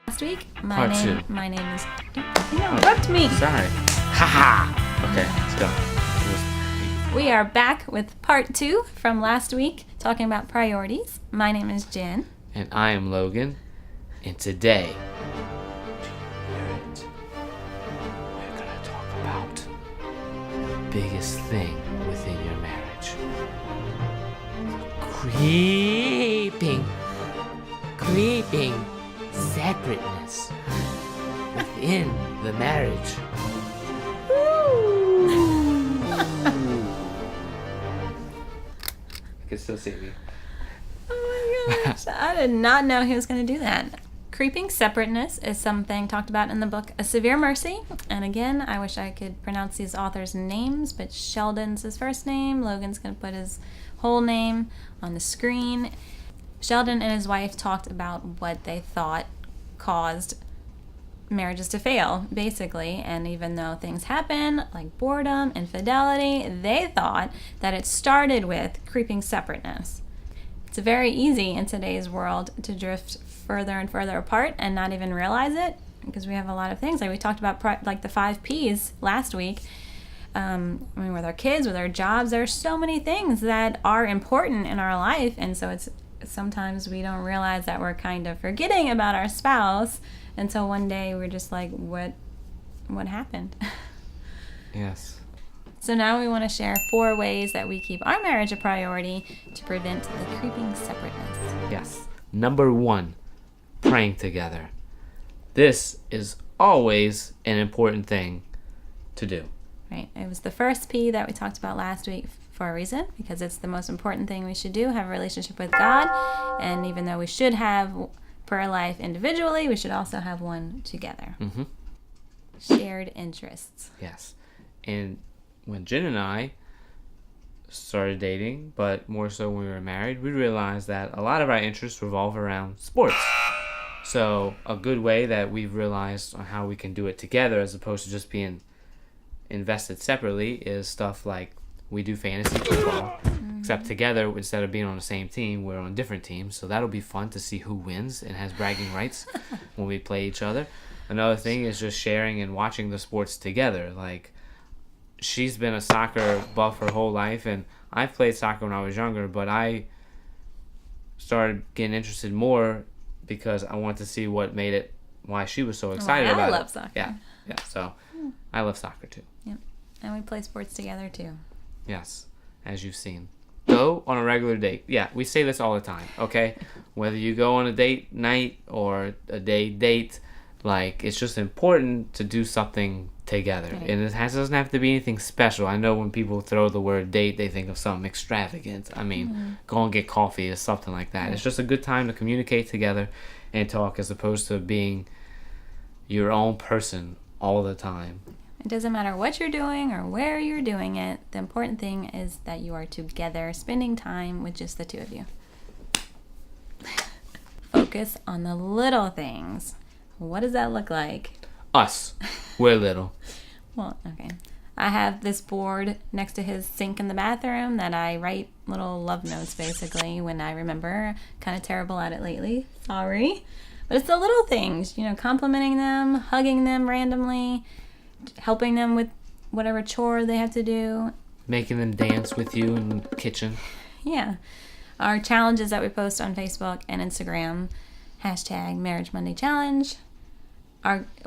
Last week, Part two. my name is. You interrupt me. Sorry. Haha. Okay, let's go. We are back with part 2 from last week, talking about priorities. My name is Jen. And I am Logan. And today, we're gonna talk about the biggest thing within your marriage. Creeping separateness within the marriage. You can still see me. Oh my gosh, I did not know he was going to do that. Creeping separateness is something talked about in the book A Severe Mercy. And again, I wish I could pronounce these authors' names, but Sheldon's his first name. Logan's going to put his whole name on the screen. Sheldon and his wife talked about what they thought caused marriages to fail, basically. And even though things happen, like boredom, infidelity, they thought that it started with creeping separateness. It's very easy in today's world to drift further and further apart and not even realize it, because we have a lot of things. Like we talked about like the 5 Ps last week. With our kids, with our jobs, there are so many things that are important in our life, and so it's sometimes we don't realize that we're kind of forgetting about our spouse until one day we're just like, what happened? Yes. So now we want to share 4 ways that we keep our marriage a priority to prevent the creeping separateness. Yes. Number 1, praying together. This is always an important thing to do. Right. It was the first P that we talked about last week for a reason, because it's the most important thing we should do, have a relationship with God. And even though we should have prayer life individually, we should also have one together. Mm-hmm. Shared interests. Yes. And when Jen and I started dating, but more so when we were married, we realized that a lot of our interests revolve around sports. So a good way that we've realized on how we can do it together as opposed to just being invested separately is stuff like we do fantasy football, except together, instead of being on the same team, we're on different teams. So that'll be fun to see who wins and has bragging rights when we play each other. Another thing is just sharing and watching the sports together. Like, she's been a soccer buff her whole life, and I played soccer when I was younger, but I started getting interested more because I wanted to see why she was so excited about it. I love soccer. Yeah. So I love soccer too. Yep. And we play sports together too. Yes, as you've seen. Go on a regular date. Yeah, we say this all the time, okay? Whether you go on a date night or a day date, like, it's just important to do something together. Right. And it doesn't have to be anything special. I know when people throw the word date, they think of something extravagant. I mean, go and get coffee or something like that. Right. It's just a good time to communicate together and talk, as opposed to being your own person all the time. It doesn't matter what you're doing or where you're doing it. The important thing is that you are together, spending time with just the two of you. Focus on the little things. What does that look like? Us. We're little. Well, okay. I have this board next to his sink in the bathroom that I write little love notes, basically, when I remember. Kind of terrible at it lately. Sorry. But it's the little things, complimenting them, hugging them randomly, helping them with whatever chore they have to do. Making them dance with you in the kitchen. Yeah. Our challenges that we post on Facebook and Instagram, #MarriageMondayChallenge.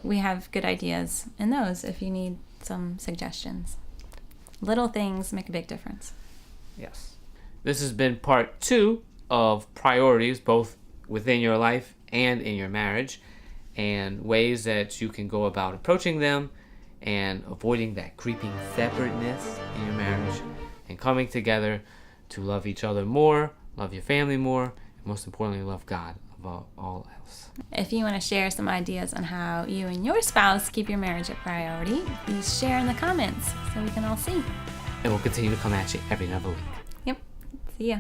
We have good ideas in those if you need some suggestions. Little things make a big difference. Yes. This has been part 2 of priorities, both within your life and in your marriage, and ways that you can go about approaching them and avoiding that creeping separateness in your marriage and coming together to love each other more, love your family more, and most importantly, love God above all else. If you want to share some ideas on how you and your spouse keep your marriage a priority, please share in the comments so we can all see. And we'll continue to come at you every other week. Yep. See ya.